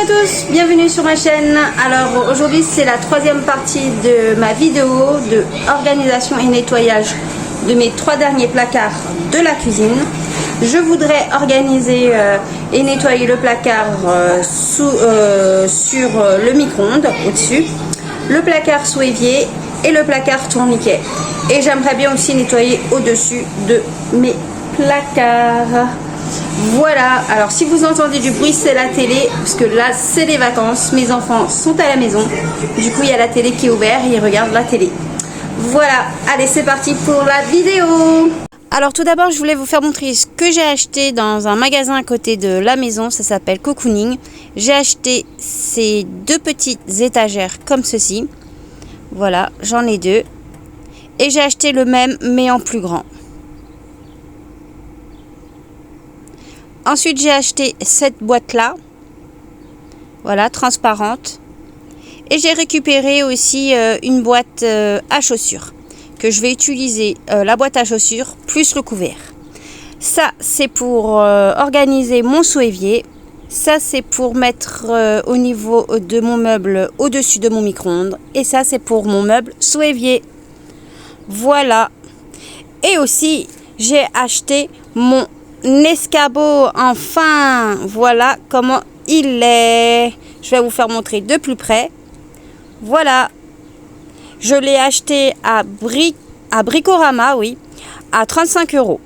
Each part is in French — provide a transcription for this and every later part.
à tous, bienvenue sur ma chaîne. Alors aujourd'hui c'est la troisième partie de ma vidéo de organisation et nettoyage de mes 3 derniers placards de la cuisine. Je voudrais organiser et nettoyer le placard sur le micro-ondes au-dessus, le placard sous évier et le placard tourniquet. Et j'aimerais bien aussi nettoyer au-dessus de mes placards. Voilà, alors si vous entendez du bruit, c'est la télé, parce que là c'est les vacances, mes enfants sont à la maison, du coup il y a la télé qui est ouverte et ils regardent la télé. Voilà, allez c'est parti pour la vidéo. Alors tout d'abord je voulais vous faire montrer ce que j'ai acheté dans un magasin à côté de la maison, ça s'appelle Cocooning. J'ai acheté ces 2 petites étagères comme ceci, voilà, j'en ai 2. Et j'ai acheté le même mais en plus grand. Ensuite, j'ai acheté cette boîte-là, voilà, transparente. Et j'ai récupéré aussi une boîte à chaussures, que je vais utiliser, la boîte à chaussures, plus le couvert. Ça, c'est pour organiser mon sous-évier. Ça, c'est pour mettre au niveau de mon meuble, au-dessus de mon micro-ondes. Et ça, c'est pour mon meuble sous-évier. Voilà. Et aussi, j'ai acheté mon escabeau, enfin, voilà comment il est. Je vais vous faire montrer de plus près. Voilà, je l'ai acheté à Bricorama, oui, à 35 €.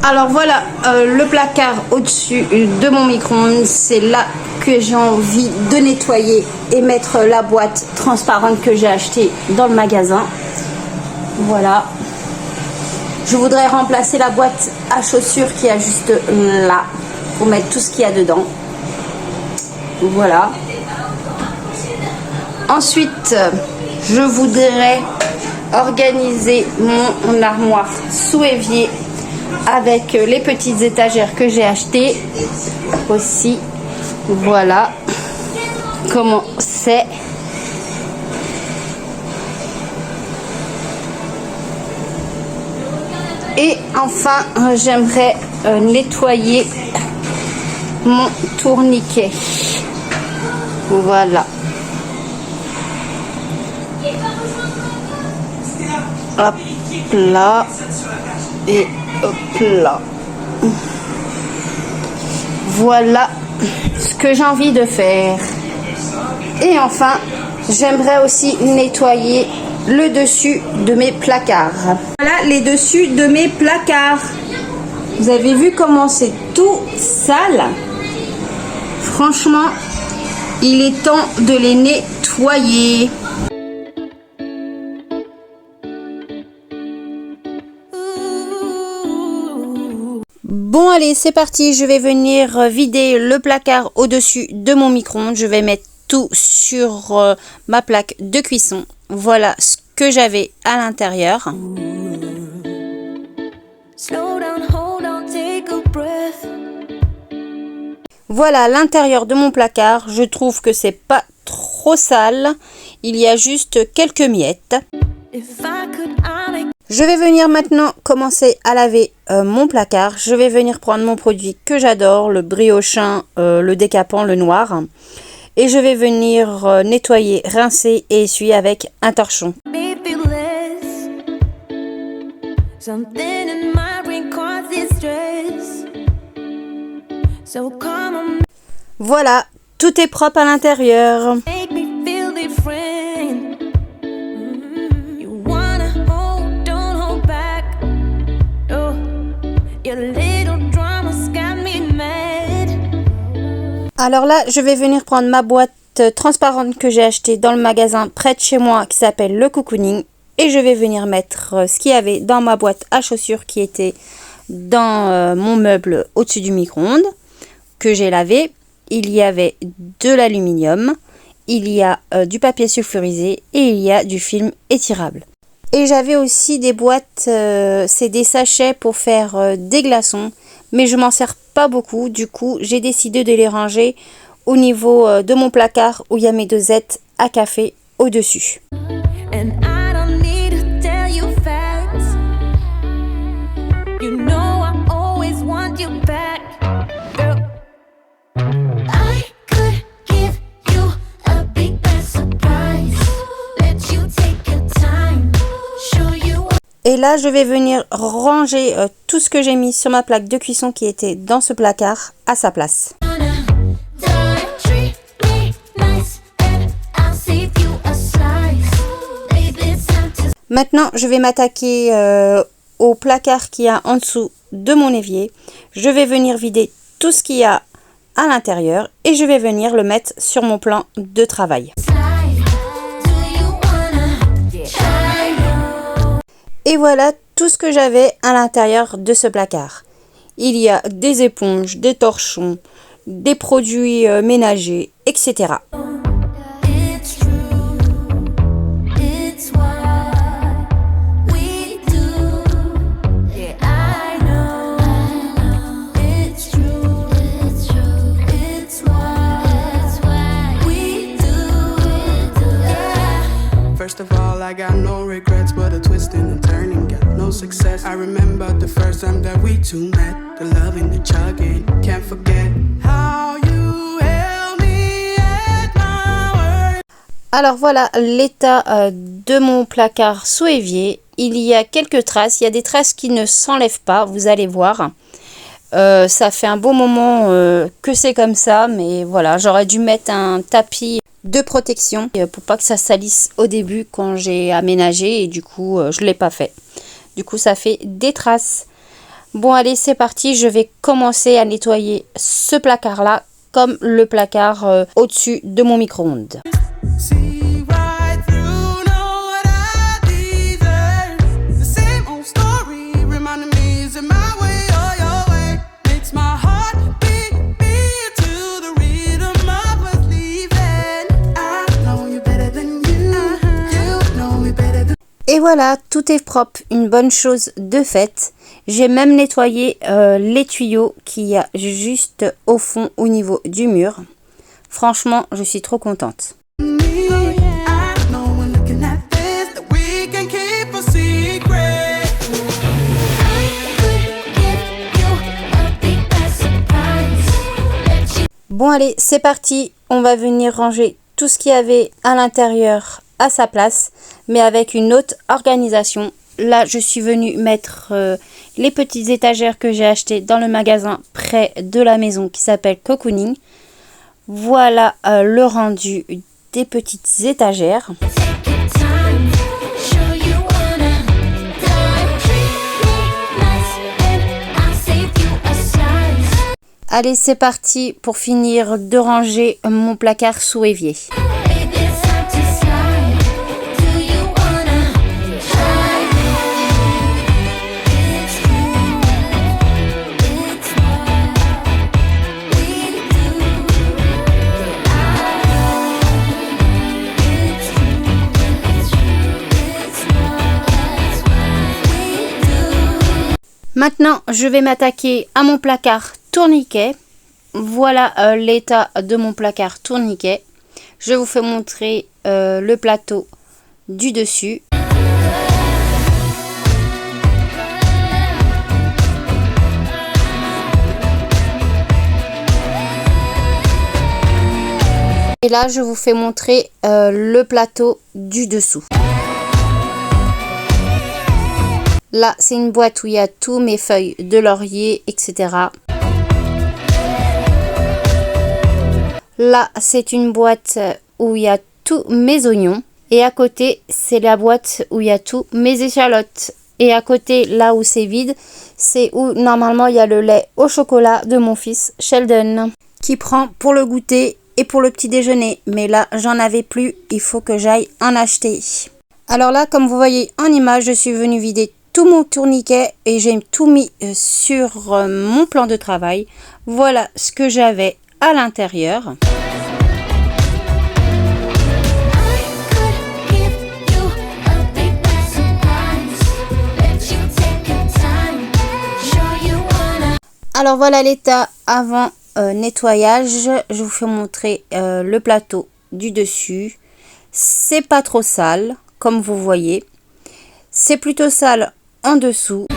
Alors voilà, le placard au-dessus de mon micro-ondes, c'est là que j'ai envie de nettoyer et mettre la boîte transparente que j'ai achetée dans le magasin. Voilà. Je voudrais remplacer la boîte à chaussures qui est juste là pour mettre tout ce qu'il y a dedans. Voilà. Ensuite, je voudrais organiser mon armoire sous évier avec les petites étagères que j'ai achetées aussi. Voilà comment c'est. Et enfin, j'aimerais nettoyer mon tourniquet. Voilà. Hop là. Et hop là. Voilà ce que j'ai envie de faire. Et enfin, j'aimerais aussi nettoyer le dessus de mes placards. Voilà les dessus de mes placards. Vous avez vu comment c'est tout sale? Franchement, il est temps de les nettoyer. Bon allez, c'est parti, je vais venir vider le placard au-dessus de mon micro-ondes. Je vais mettre tout sur ma plaque de cuisson. Voilà ce que j'avais à l'intérieur. Voilà l'intérieur de mon placard. Je trouve que c'est pas trop sale. Il y a juste quelques miettes. Je vais venir maintenant commencer à laver mon placard. Je vais venir prendre mon produit que j'adore, le briochin, le décapant, le noir. Et je vais venir nettoyer, rincer et essuyer avec un torchon. Voilà, tout est propre à l'intérieur. Alors là, je vais venir prendre ma boîte transparente que j'ai achetée dans le magasin près de chez moi qui s'appelle le Cocooning. Et je vais venir mettre ce qu'il y avait dans ma boîte à chaussures qui était dans mon meuble au-dessus du micro-ondes que j'ai lavé. Il y avait de l'aluminium, il y a du papier sulfurisé et il y a du film étirable. Et j'avais aussi des boîtes, c'est des sachets pour faire des glaçons, mais je m'en sers pas beaucoup. Du coup, j'ai décidé de les ranger au niveau de mon placard où il y a mes dosettes à café au-dessus. Et là, je vais venir ranger tout ce que j'ai mis sur ma plaque de cuisson qui était dans ce placard à sa place. Maintenant, je vais m'attaquer au placard qu'il y a en dessous de mon évier. Je vais venir vider tout ce qu'il y a à l'intérieur et je vais venir le mettre sur mon plan de travail. Et voilà tout ce que j'avais à l'intérieur de ce placard. Il y a des éponges, des torchons, des produits ménagers, etc. First of all, I got no regrets, but a twisting and turning, got no success. I remember the first time that we two met, the loving, the chugging, can't forget how you held me at my word. Alors voilà l'état de mon placard sous évier. Il y a quelques traces, il y a des traces qui ne s'enlèvent pas, vous allez voir. Ça fait un bon moment que c'est comme ça, mais voilà, j'aurais dû mettre un tapis de protection pour pas que ça salisse au début quand j'ai aménagé et du coup je l'ai pas fait. Du coup ça fait des traces. Bon allez, c'est parti, je vais commencer à nettoyer ce placard là comme le placard au-dessus de mon micro-ondes. Et voilà, tout est propre, une bonne chose de faite. J'ai même nettoyé les tuyaux qu'il y a juste au fond au niveau du mur. Franchement, je suis trop contente. Bon allez, c'est parti, on va venir ranger tout ce qu'il y avait à l'intérieur à sa place, mais avec une autre organisation. Là, je suis venue mettre les petites étagères que j'ai achetées dans le magasin près de la maison qui s'appelle Cocooning. Voilà le rendu des petites étagères. Allez, c'est parti pour finir de ranger mon placard sous évier. Maintenant, je vais m'attaquer à mon placard tourniquet. Voilà l'état de mon placard tourniquet. Je vous fais montrer le plateau du dessus. Et là, je vous fais montrer le plateau du dessous. Là, c'est une boîte où il y a tous mes feuilles de laurier, etc. Là, c'est une boîte où il y a tous mes oignons. Et à côté, c'est la boîte où il y a tous mes échalotes. Et à côté, là où c'est vide, c'est où normalement il y a le lait au chocolat de mon fils Sheldon, qui prend pour le goûter et pour le petit déjeuner. Mais là, j'en avais plus, il faut que j'aille en acheter. Alors là, comme vous voyez en image, je suis venue vider tout mon tourniquet et j'ai tout mis sur mon plan de travail. Voilà ce que j'avais à l'intérieur. Alors voilà l'état avant nettoyage. Je vous fais montrer le plateau du dessus. C'est pas trop sale comme vous voyez. C'est plutôt sale en dessous.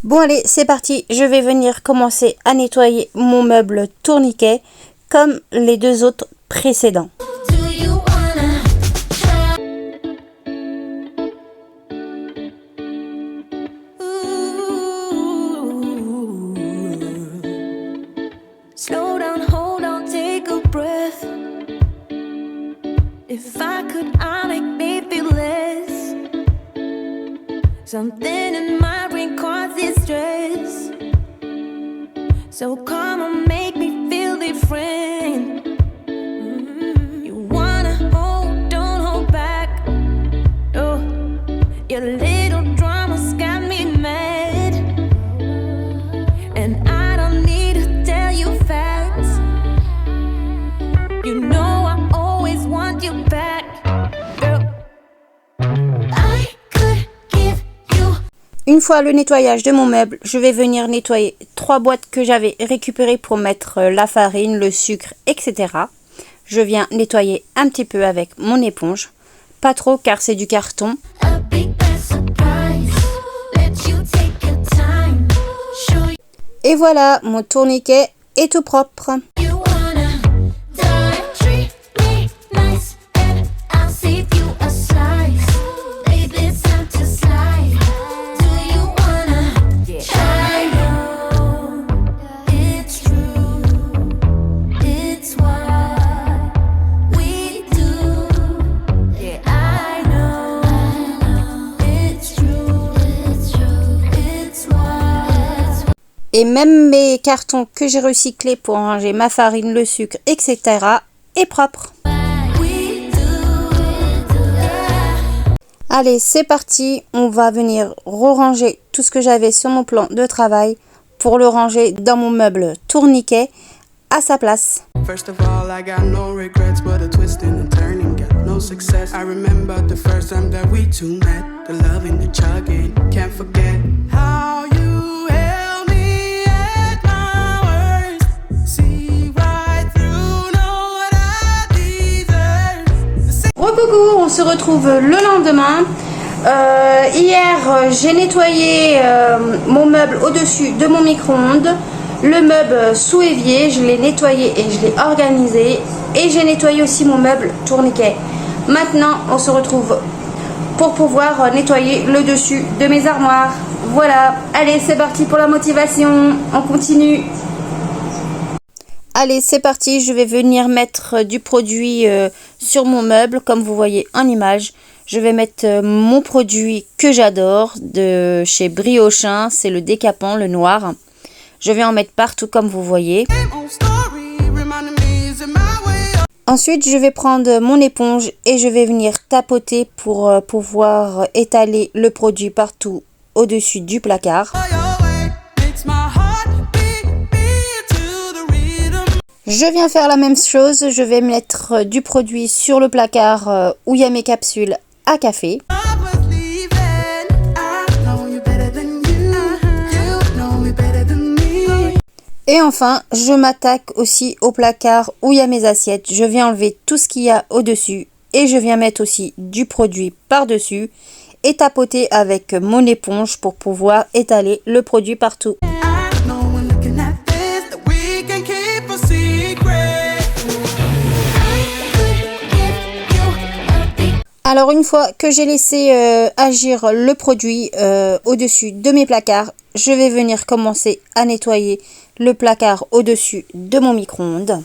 Bon allez, c'est parti, je vais venir commencer à nettoyer mon meuble tourniquet. comme les deux autres précédents. Slow down, hold on, take a breath. If I could, I'd make me feel less. Something in my brain causes stress. So come on, make me feel different. You wanna hold, don't hold back. Oh, your little drama's got me mad. And I don't need to tell you facts. You know I always want you back, girl. I could give you. Une fois le nettoyage de mon meuble, je vais venir nettoyer 3 boîtes que j'avais récupérées pour mettre la farine, le sucre, etc. Je viens nettoyer un petit peu avec mon éponge. Pas trop car c'est du carton. A big surprise. Let you take your time. Show Et voilà, mon tourniquet est tout propre. you wanna die. Treat me nice and I'll save you a slice. Baby, it's time to slide. Do you wanna try? No, it's true. It's what we do. Yeah, I know. It's true. It's true. It's what. Et même mes cartons que j'ai recyclés pour ranger ma farine, le sucre, etc. est propre. We do. Allez, c'est parti. On va venir re-ranger tout ce que j'avais sur mon plan de travail pour le ranger dans mon meuble tourniquet à sa place. First of all, I got no regrets, but a twisting and turning, got no success. I remember the first time that we two met, the love in the chugging. Can't forget how you held me at my worst. See right through, know what I deserve. Recoucou, on se retrouve le lendemain. Hier, j'ai nettoyé mon meuble au-dessus de mon micro-ondes. Le meuble sous évier, je l'ai nettoyé et je l'ai organisé. Et j'ai nettoyé aussi mon meuble tourniquet. Maintenant, on se retrouve pour pouvoir nettoyer le dessus de mes armoires. Voilà, allez, c'est parti pour la motivation. On continue. Allez, c'est parti, je vais venir mettre du produit sur mon meuble, comme vous voyez en image. Je vais mettre mon produit que j'adore, de chez Briochin, c'est le décapant, le noir. Je vais en mettre partout, comme vous voyez. Ensuite, je vais prendre mon éponge et je vais venir tapoter pour pouvoir étaler le produit partout au-dessus du placard. Je viens faire la même chose, je vais mettre du produit sur le placard où il y a mes capsules à café. Et enfin, je m'attaque aussi au placard où il y a mes assiettes. Je viens enlever tout ce qu'il y a au-dessus et je viens mettre aussi du produit par-dessus et tapoter avec mon éponge pour pouvoir étaler le produit partout. Alors une fois que j'ai laissé agir le produit au-dessus de mes placards, je vais venir commencer à nettoyer le placard au-dessus de mon micro-ondes.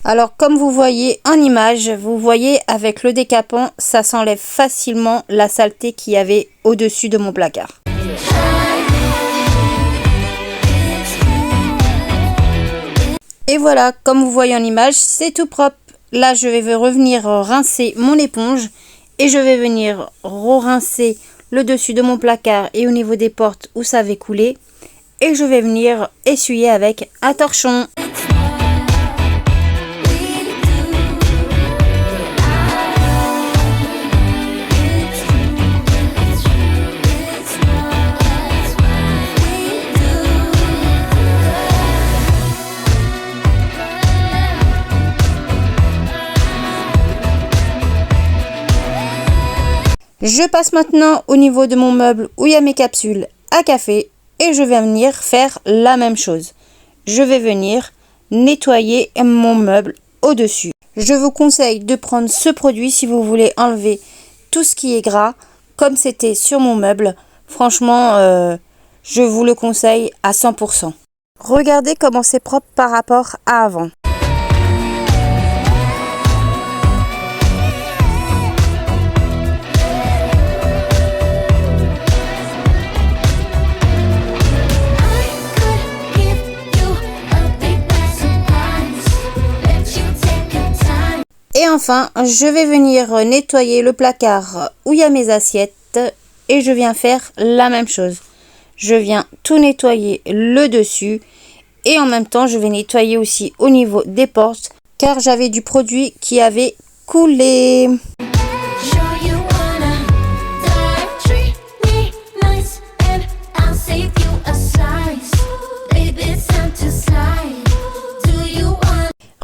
Alors comme vous voyez en image, vous voyez avec le décapant, ça s'enlève facilement la saleté qu'il y avait au-dessus de mon placard. Et voilà, comme vous voyez en image, c'est tout propre. Là, je vais revenir rincer mon éponge et je vais venir re-rincer le dessus de mon placard et au niveau des portes où ça avait coulé. Et je vais venir essuyer avec un torchon. Je passe maintenant au niveau de mon meuble où il y a mes capsules à café et je vais venir faire la même chose. Je vais venir nettoyer mon meuble au-dessus. Je vous conseille de prendre ce produit si vous voulez enlever tout ce qui est gras, comme c'était sur mon meuble. Franchement, je vous le conseille à 100%. Regardez comment c'est propre par rapport à avant. Et enfin, je vais venir nettoyer le placard où il y a mes assiettes et je viens faire la même chose. Je viens tout nettoyer le dessus et en même temps, je vais nettoyer aussi au niveau des portes car j'avais du produit qui avait coulé.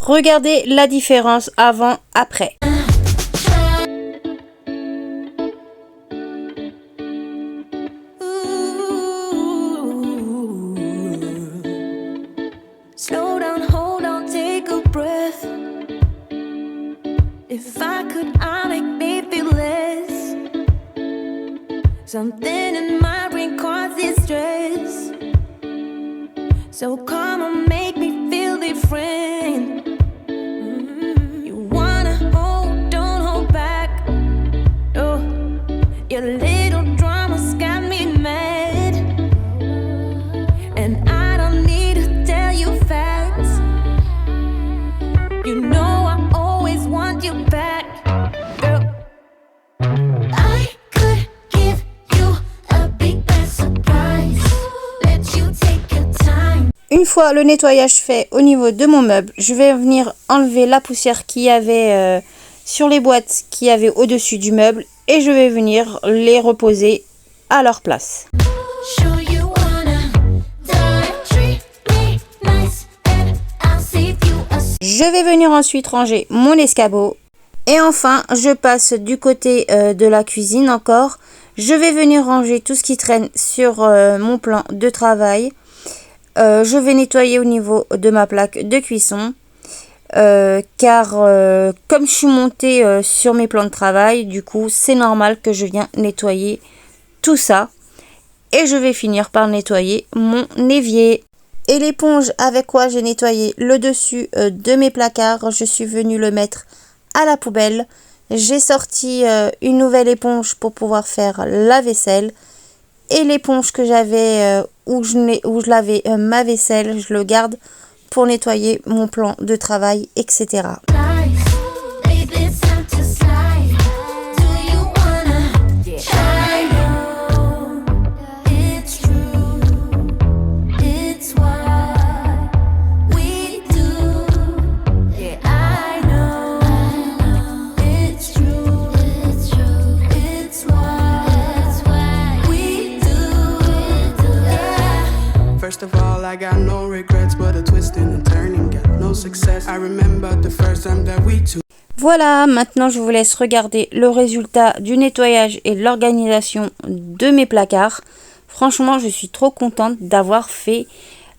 Regardez la différence avant-après. Slow down, hold on, take a breath. If I could, I make me feel less. Something in my brain causes stress. So come on, make me feel different. You wanna hold, don't hold back. Oh, your little drama's got me mad. And I don't need to tell you facts. You know I always want you back, girl. I could give you a big bad surprise. Let you take your time. Une fois le nettoyage fait au niveau de mon meuble, je vais venir enlever la poussière qu'il y avait sur les boîtes qu'il y avait au-dessus du meuble et je vais venir les reposer à leur place. Je vais venir ensuite ranger mon escabeau. Et enfin, je passe du côté de la cuisine encore. Je vais venir ranger tout ce qui traîne sur mon plan de travail. Je vais nettoyer au niveau de ma plaque de cuisson. Car comme je suis montée sur mes plans de travail, du coup, c'est normal que je viens nettoyer tout ça. Et je vais finir par nettoyer mon évier. Et l'éponge avec quoi j'ai nettoyé le dessus de mes placards, je suis venue le mettre à la poubelle. J'ai sorti une nouvelle éponge pour pouvoir faire la vaisselle. Et l'éponge que j'avais où je lavais ma vaisselle, je le garde pour nettoyer mon plan de travail, etc. First of all, I got no regrets, but a twisting and turning, got no success. I remember the first time that we two. Voilà, maintenant je vous laisse regarder le résultat du nettoyage et de l'organisation de mes placards. Franchement, je suis trop contente d'avoir fait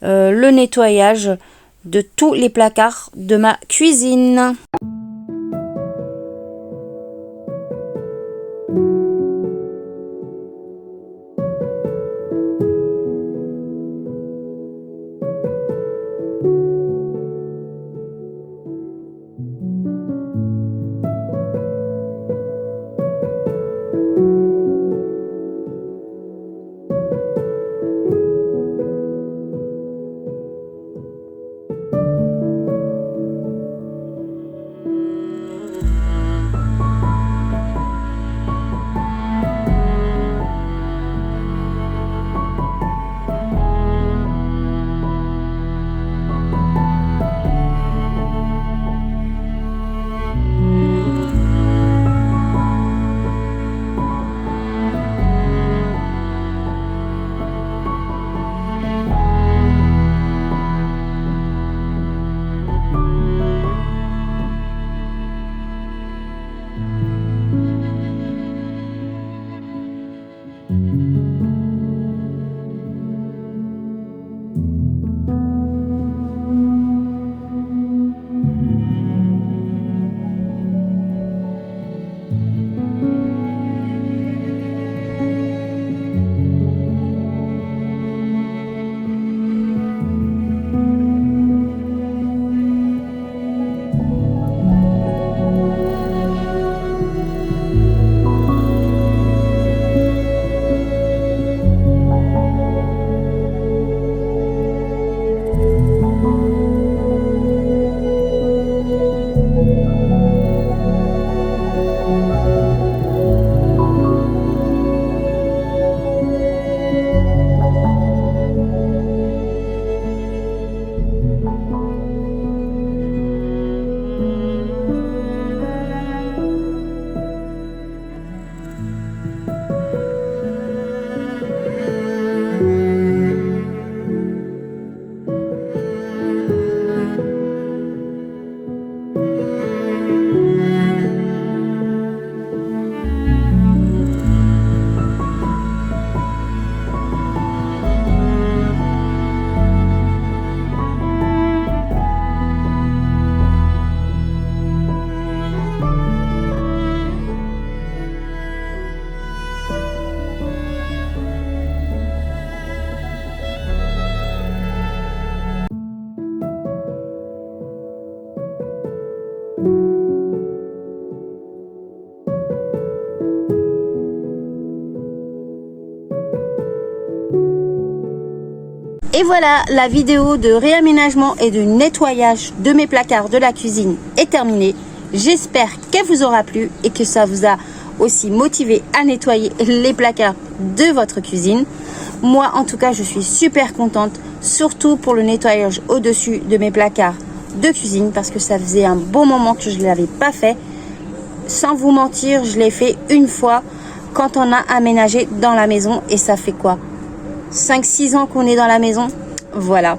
le nettoyage de tous les placards de ma cuisine. Et voilà, la vidéo de réaménagement et de nettoyage de mes placards de la cuisine est terminée. J'espère qu'elle vous aura plu et que ça vous a aussi motivé à nettoyer les placards de votre cuisine. Moi, en tout cas, je suis super contente, surtout pour le nettoyage au-dessus de mes placards de cuisine parce que ça faisait un bon moment que je ne l'avais pas fait. Sans vous mentir, je l'ai fait une fois quand on a aménagé dans la maison et ça fait quoi ? 5-6 ans qu'on est dans la maison, voilà.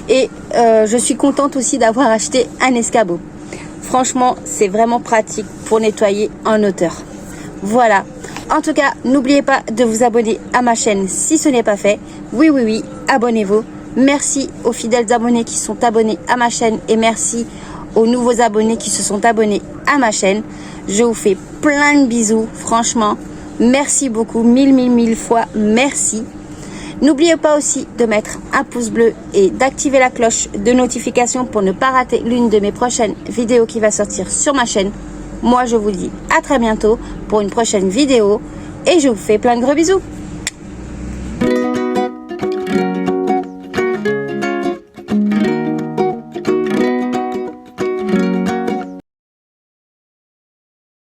Et je suis contente aussi d'avoir acheté un escabeau. Franchement, c'est vraiment pratique pour nettoyer en hauteur. Voilà. En tout cas, n'oubliez pas de vous abonner à ma chaîne si ce n'est pas fait. Oui, abonnez-vous. Merci aux fidèles abonnés qui sont abonnés à ma chaîne et merci aux nouveaux abonnés qui se sont abonnés à ma chaîne. Je vous fais plein de bisous, franchement. Merci beaucoup, mille fois merci. N'oubliez pas aussi de mettre un pouce bleu et d'activer la cloche de notification pour ne pas rater l'une de mes prochaines vidéos qui va sortir sur ma chaîne. Moi, je vous dis à très bientôt pour une prochaine vidéo et je vous fais plein de gros bisous.